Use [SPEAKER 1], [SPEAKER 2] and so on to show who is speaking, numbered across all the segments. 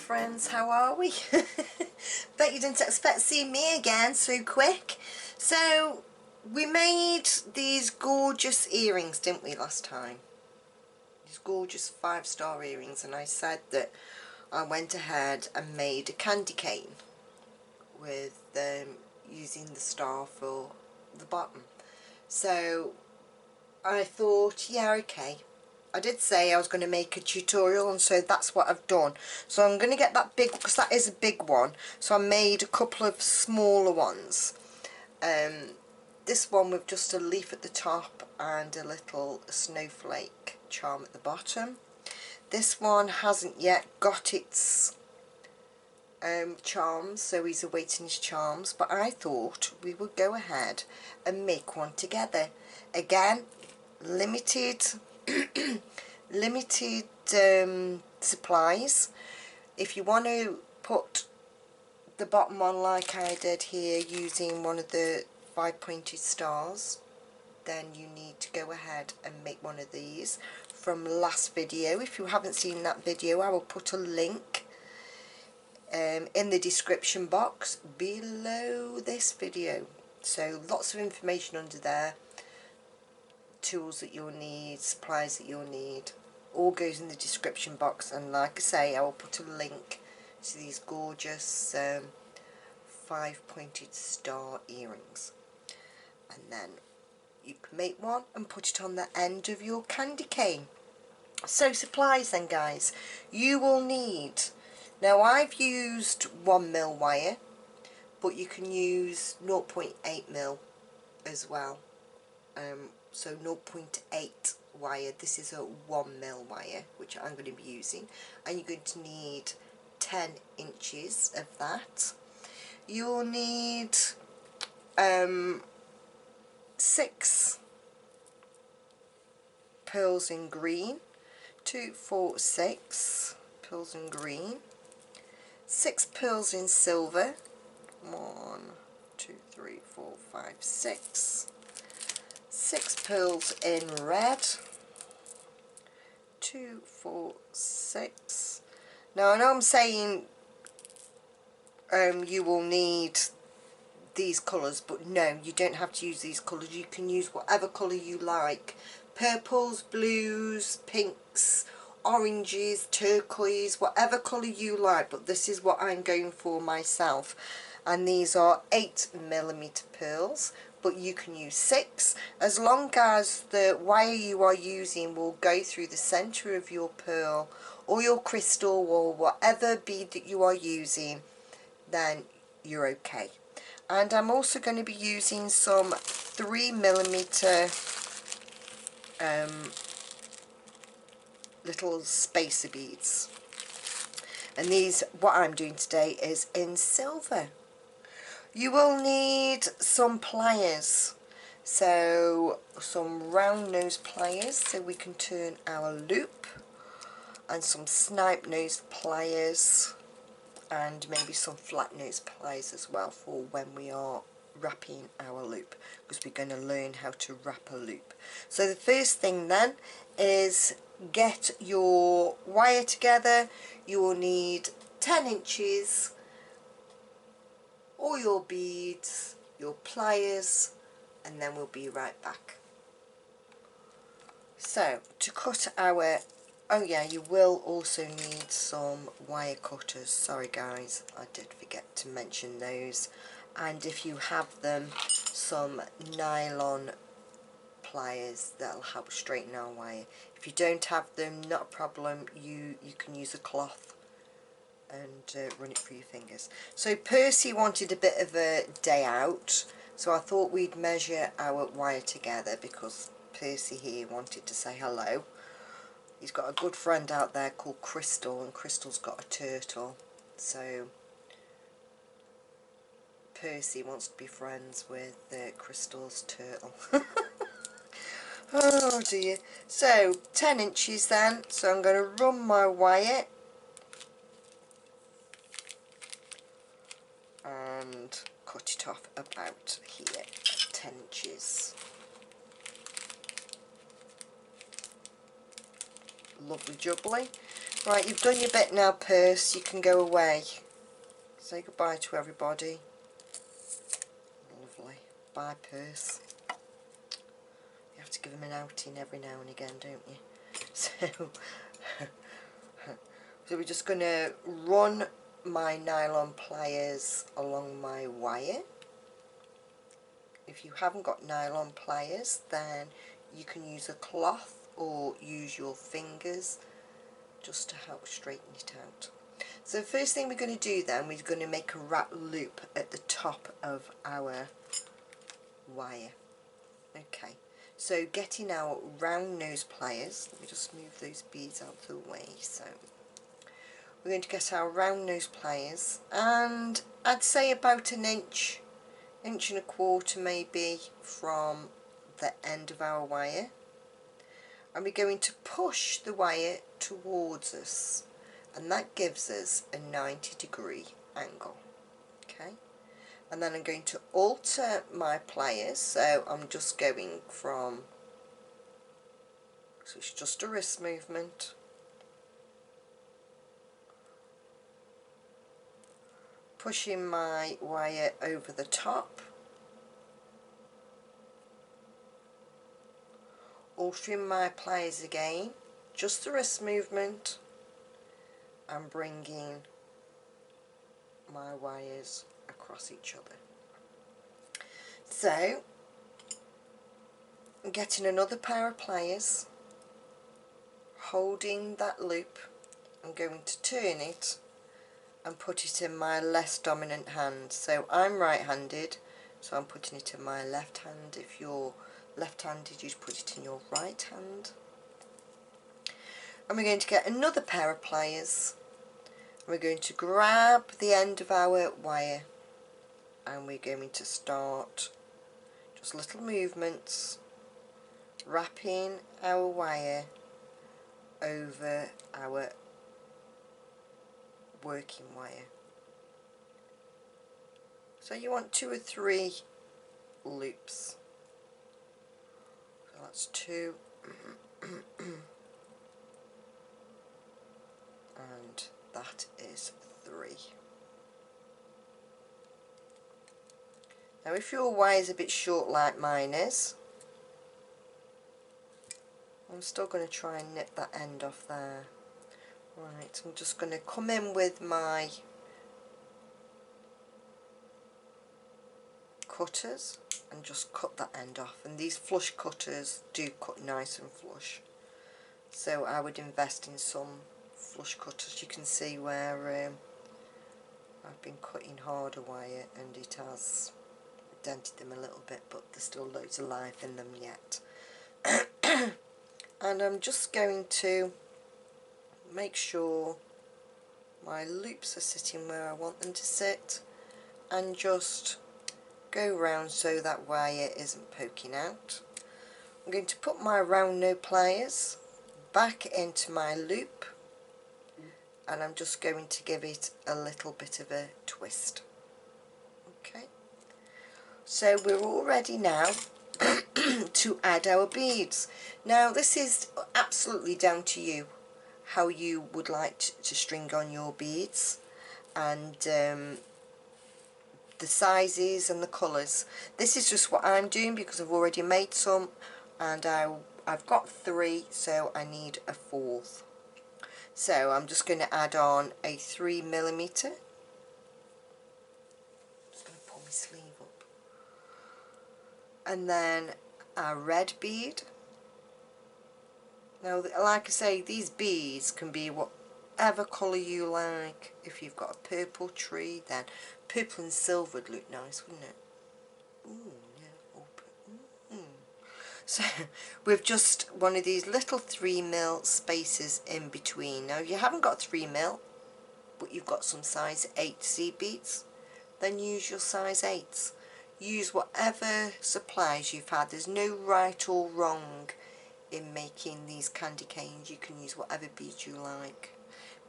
[SPEAKER 1] friends, how are we? Bet you didn't expect to see me again so quick. So we made these gorgeous earrings, didn't we, last time? These gorgeous 5-star earrings, and I said that I went ahead and made a candy cane with using the star for the bottom. So I thought, yeah, okay. I did say I was going to make a tutorial, and so that's what I've done. So I'm going to get that big, because that is a big one. So I made a couple of smaller ones. This one with just a leaf at the top and a little snowflake charm at the bottom. This one hasn't yet got its charms, so he's awaiting his charms. But I thought we would go ahead and make one together. Again, limited limited supplies. If you want to put the bottom on like I did here using one of the 5 pointed stars, then you need to go ahead and make one of these from last video. If you haven't seen that video, I will put a link in the description box below this video. So lots of information under there, tools that you'll need, supplies that you'll need, all goes in the description box. And like I say, I will put a link to these gorgeous 5 pointed star earrings, and then you can make one and put it on the end of your candy cane. So supplies then, guys, you will need, now I've used 1mm wire, but you can use 0.8mm as well. So 0.8 wire, this is a 1mm wire which I'm going to be using, and you're going to need 10 inches of that. You'll need 6 pearls in green, 2, 4, 6 pearls in green, 6 pearls in silver, 1, 2, 3, 4, 5, 6, 6 pearls in red, 2, 4, 6. Now I know I'm saying you will need these colours, but no, you don't have to use these colours. You can use whatever colour you like. Purples, blues, pinks, oranges, turquoise, whatever colour you like, but this is what I'm going for myself. And these are 8mm pearls, but you can use 6, as long as the wire you are using will go through the centre of your pearl or your crystal or whatever bead that you are using, then you're okay. And I'm also going to be using some 3mm little spacer beads, and these, what I'm doing today, is in silver. You will need some pliers, so some round nose pliers so we can turn our loop, and some snipe nose pliers, and maybe some flat nose pliers as well for when we are wrapping our loop, because we're going to learn how to wrap a loop. So the first thing then is get your wire together. You will need 10 inches, all your beads, your pliers, and then we'll be right back. So to cut our, oh yeah, you will also need some wire cutters. Sorry guys, I did forget to mention those. And if you have them, some nylon pliers that'll help straighten our wire. If you don't have them, not a problem, you can use a cloth and run it through your fingers. So Percy wanted a bit of a day out, so I thought we'd measure our wire together, because Percy here wanted to say hello. He's got a good friend out there called Crystal, and Crystal's got a turtle, so Percy wants to be friends with Crystal's turtle. Oh dear. So 10 inches then, so I'm going to run my wire and cut it off about here at 10 inches. Lovely jubbly. Right, you've done your bit now, purse. You can go away. Say goodbye to everybody. Lovely. Bye, purse. You have to give them an outing every now and again, don't you? So, so we're just going to run my nylon pliers along my wire. If you haven't got nylon pliers, then you can use a cloth or use your fingers just to help straighten it out. So the first thing we're going to do then, we're going to make a wrap loop at the top of our wire. Okay, so getting our round nose pliers, let me just move those beads out of the way. So we're going to get our round nose pliers, and I'd say about an inch, inch and a quarter maybe from the end of our wire, and we're going to push the wire towards us, and that gives us a 90-degree angle. Okay, and then I'm going to alter my pliers, so I'm just going from, so it's just a wrist movement, pushing my wire over the top, altering my pliers again, just the wrist movement, and bringing my wires across each other. So I'm getting another pair of pliers, holding that loop, I'm going to turn it and put it in my less dominant hand. So I'm right-handed, so I'm putting it in my left hand. If you're left-handed, you put it in your right hand. And we're going to get another pair of pliers. We're going to grab the end of our wire, and we're going to start just little movements, wrapping our wire over our working wire. So you want 2 or 3 loops. So that's 2 and that is 3. Now if your wire is a bit short like mine is, I'm still going to try and nip that end off there. Right, I'm just going to come in with my cutters and just cut that end off, and these flush cutters do cut nice and flush, so I would invest in some flush cutters. You can see where I've been cutting harder wire and it has dented them a little bit, but there's still loads of life in them yet. And I'm just going to make sure my loops are sitting where I want them to sit, and just go round so that wire isn't poking out. I'm going to put my round nose pliers back into my loop, and I'm just going to give it a little bit of a twist. Okay, so we're all ready now to add our beads. Now this is absolutely down to you how you would like to string on your beads, and the sizes and the colours. This is just what I'm doing because I've already made some, and I've got 3, so I need a 4th. So I'm just going to add on a 3mm. Just going to pull my sleeve up, and then a red bead. Now, like I say, these beads can be whatever colour you like. If you've got a purple tree, then purple and silver would look nice, wouldn't it? Ooh, yeah, open. So with just one of these little 3mm spaces in between. Now, if you haven't got 3mm, but you've got some size 8 seed beads, then use your size 8s. Use whatever supplies you've had. There's no right or wrong in making these candy canes. You can use whatever beads you like.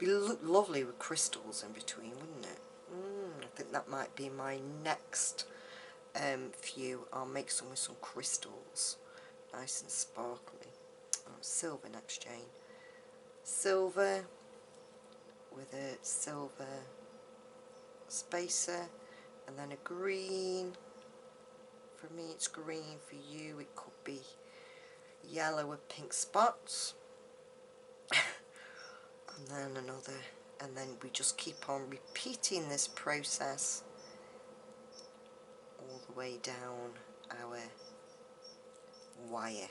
[SPEAKER 1] It'd be lovely with crystals in between, wouldn't it? I think that might be my next few. I'll make some with some crystals, nice and sparkly. Oh, silver next, Jane. Silver, with a silver spacer, and then a green. For me it's green, for you it could be yellow with pink spots. And then another, and then we just keep on repeating this process all the way down our wire.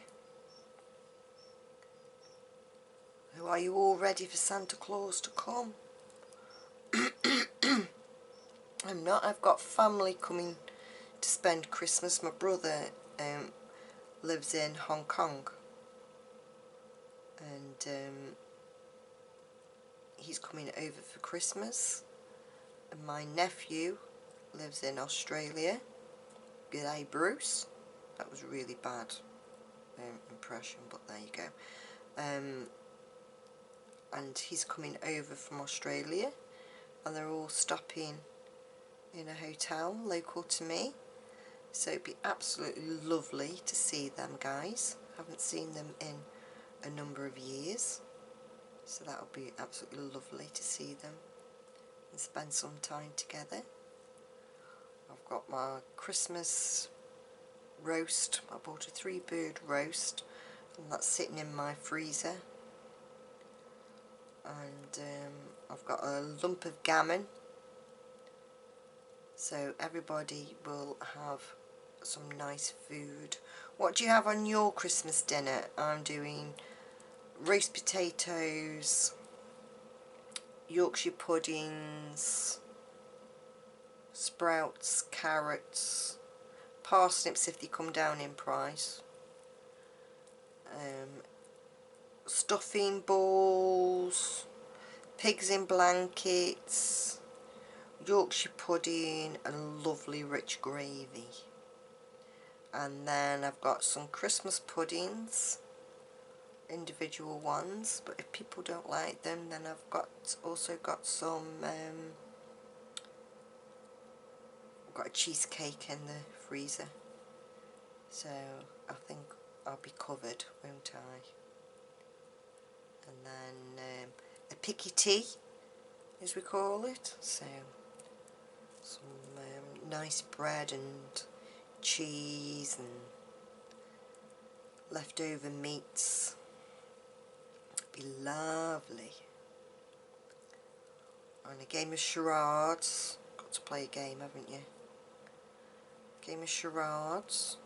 [SPEAKER 1] So are you all ready for Santa Claus to come? I'm not. I've got family coming to spend Christmas. My brother lives in Hong Kong, and he's coming over for Christmas, and my nephew lives in Australia. G'day Bruce. That was a really bad impression, but there you go. And he's coming over from Australia, and they're all stopping in a hotel local to me, so it'd be absolutely lovely to see them guys. Haven't seen them in a number of years, so that would be absolutely lovely to see them and spend some time together. I've got my Christmas roast. I bought a 3-bird roast, and that's sitting in my freezer. And I've got a lump of gammon, so everybody will have some nice food. What do you have on your Christmas dinner? I'm doing roast potatoes, Yorkshire puddings, sprouts, carrots, parsnips if they come down in price, stuffing balls, pigs in blankets, Yorkshire pudding, and lovely rich gravy. And then I've got some Christmas puddings, individual ones, but if people don't like them, then I've also got some I've got a cheesecake in the freezer, so I think I'll be covered, won't I? And then a picky tea, as we call it, so some nice bread and cheese and leftover meats. Be lovely. And a game of charades. Got to play a game, haven't you? Game of charades.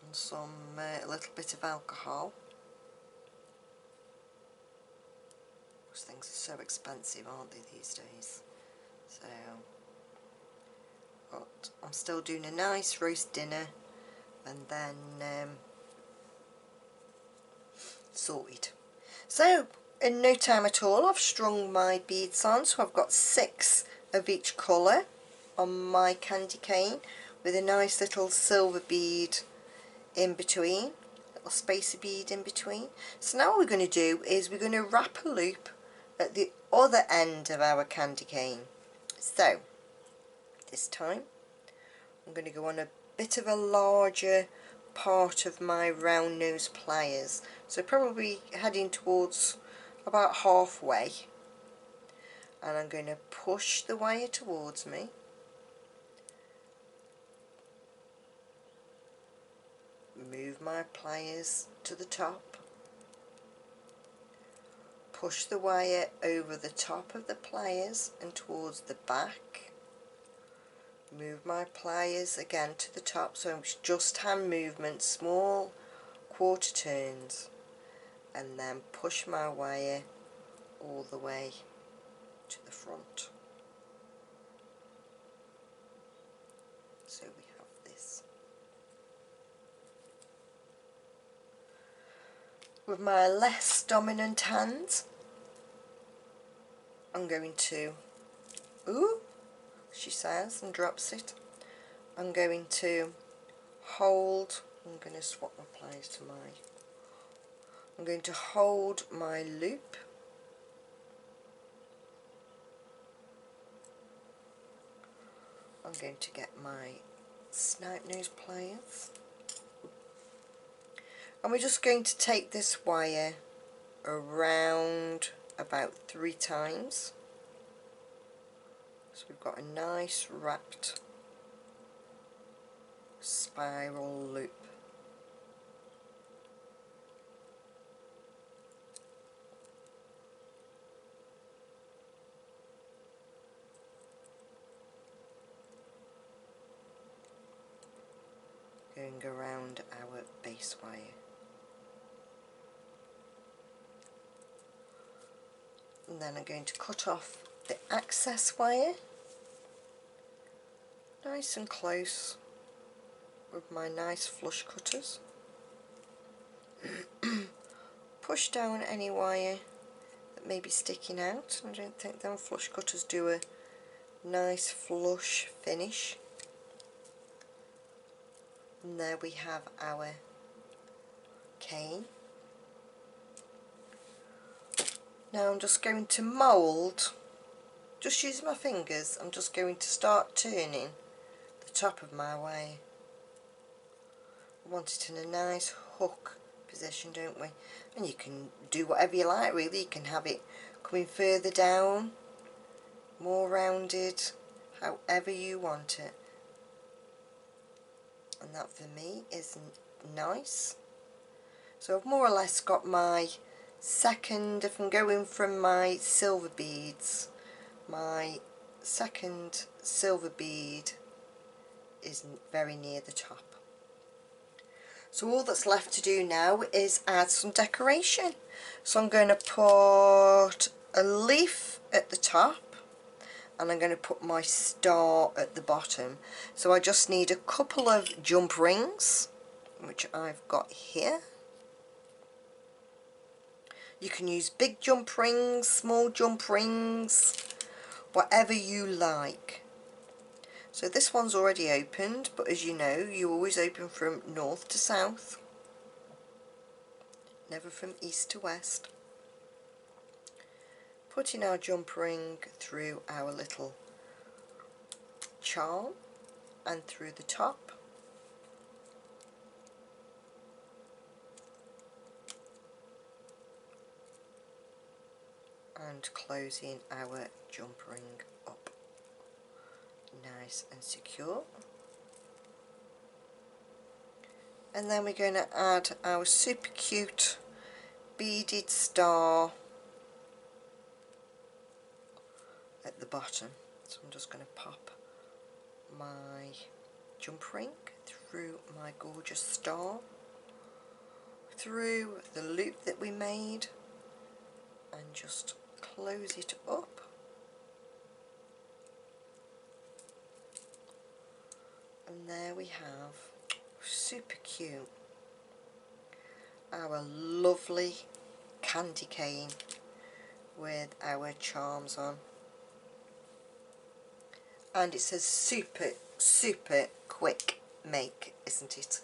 [SPEAKER 1] And some a little bit of alcohol. Those things are so expensive, aren't they, these days? So, but I'm still doing a nice roast dinner, and then sorted. So in no time at all I've strung my beads on, so I've got 6 of each colour on my candy cane with a nice little silver bead in between, little spacer bead in between. So now what we're going to do is we're going to wrap a loop at the other end of our candy cane. So this time I'm going to go on a bit of a larger part of my round nose pliers, so probably heading towards about halfway, and I'm going to push the wire towards me, move my pliers to the top, push the wire over the top of the pliers and towards the back, move my pliers again to the top, so it's just hand movement, small quarter turns, and then push my wire all the way to the front. So we have this. With my less dominant hand, I'm going to, ooh, she says, and drops it. I'm going to hold, I'm going to swap my pliers to I'm going to hold my loop, I'm going to get my snipe nose pliers, and we're just going to take this wire around about 3 times. So we've got a nice wrapped spiral loop. Going around our base wire. And then I'm going to cut off the access wire, nice and close with my nice flush cutters. Push down any wire that may be sticking out. I don't think them flush cutters do a nice flush finish. And there we have our cane. Now I'm just going to mould, just using my fingers, I'm just going to start turning the top of my wire. We want it in a nice hook position, don't we? And you can do whatever you like really. You can have it coming further down, more rounded, however you want it. And that for me is nice. So I've more or less got my second, if I'm going from my silver beads, my second silver bead is very near the top. So all that's left to do now is add some decoration. So I'm going to put a leaf at the top and I'm going to put my star at the bottom. So I just need a couple of jump rings, which I've got here. You can use big jump rings, small jump rings, whatever you like. So this one's already opened, but as you know, you always open from north to south, never from east to west. Putting our jump ring through our little charm and through the top. And closing our jump ring up nice and secure. And then we're going to add our super cute beaded star at the bottom. So I'm just going to pop my jump ring through my gorgeous star, through the loop that we made, and just close it up. And there we have, super cute, our lovely candy cane with our charms on. And it's a super quick make, isn't it?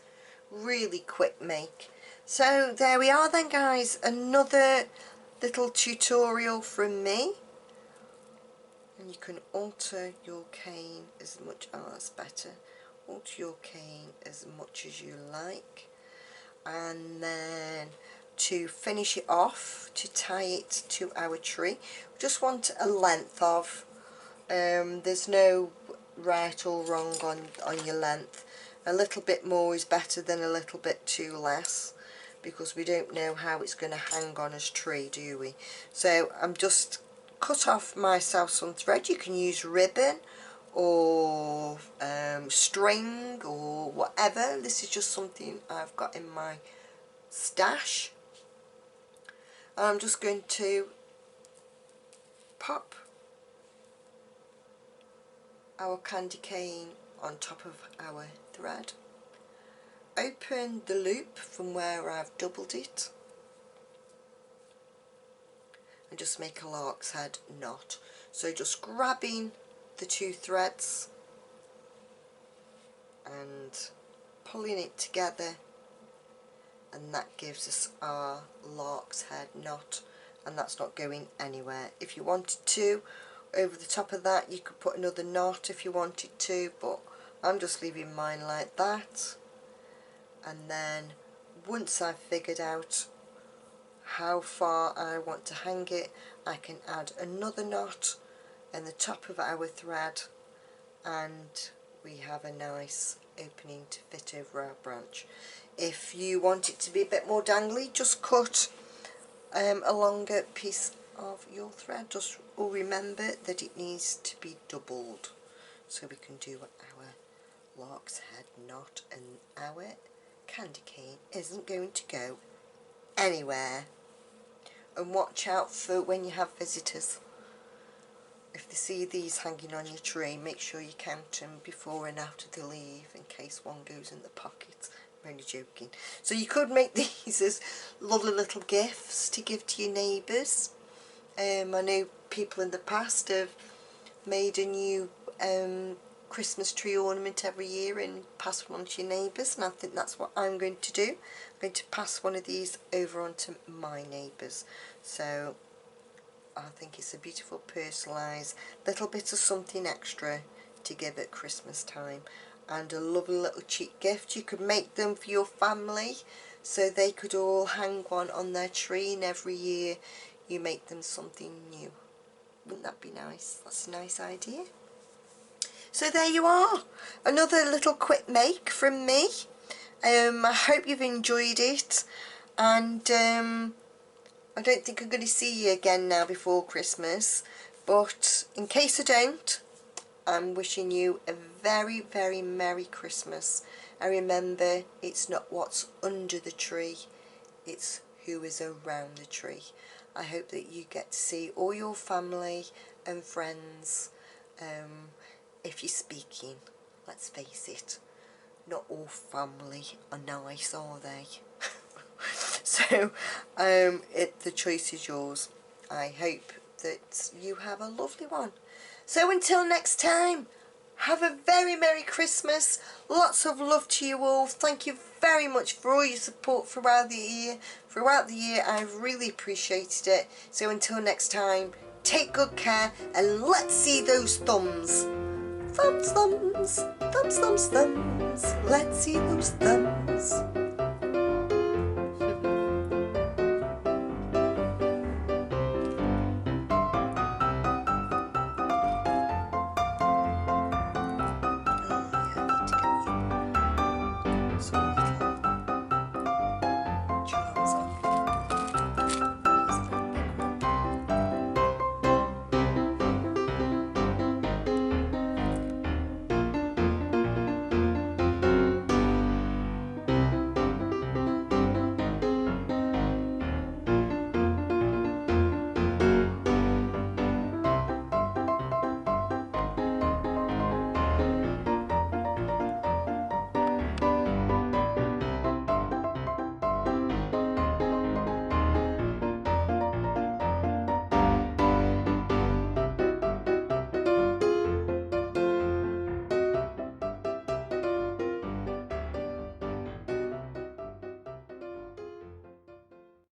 [SPEAKER 1] Really quick make. So there we are then guys, another little tutorial from me. And you can alter your cane as much, oh that's better, alter your cane as much as you like. And then to finish it off, to tie it to our tree, we just want a length of, there's no right or wrong on your length. A little bit more is better than a little bit too less, because we don't know how it's going to hang on as tree, do we? So I'm just cut off myself some thread. You can use ribbon or string or whatever. This is just something I've got in my stash. And I'm just going to pop our candy cane on top of our thread, open the loop from where I've doubled it, and just make a lark's head knot. So just grabbing the two threads and pulling it together, and that gives us our lark's head knot, and that's not going anywhere. If you wanted to, over the top of that you could put another knot if you wanted to, but I'm just leaving mine like that. And then once I've figured out how far I want to hang it, I can add another knot in the top of our thread, and we have a nice opening to fit over our branch. If you want it to be a bit more dangly, just cut a longer piece of your thread. Just remember that it needs to be doubled so we can do our lark's head knot, and our candy cane isn't going to go anywhere. And watch out for when you have visitors. If they see these hanging on your tree, make sure you count them before and after they leave, in case one goes in the pocket. I'm only joking. So you could make these as lovely little gifts to give to your neighbours. I know people in the past have made a new Christmas tree ornament every year and pass one on to your neighbours, and I think that's what I'm going to do. I'm going to pass one of these over onto my neighbours. So I think it's a beautiful personalised little bit of something extra to give at Christmas time, and a lovely little cheap gift. You could make them for your family so they could all hang one on their tree, and every year you make them something new. Wouldn't that be nice? That's a nice idea. So there you are, another little quick make from me. I hope you've enjoyed it, and I don't think I'm going to see you again now before Christmas, but in case I don't, I'm wishing you a very, very Merry Christmas. And remember, it's not what's under the tree, it's who is around the tree. I hope that you get to see all your family and friends. If you're speaking, let's face it, not all family are nice, are they? So the choice is yours. I hope that you have a lovely one. So until next time, have a very Merry Christmas. Lots of love to you all. Thank you very much for all your support throughout the year. I've really appreciated it. So until next time, take good care, and let's see those thumbs. Thumbs, thumbs, thumbs, thumbs, thumbs. Let's see those thumbs.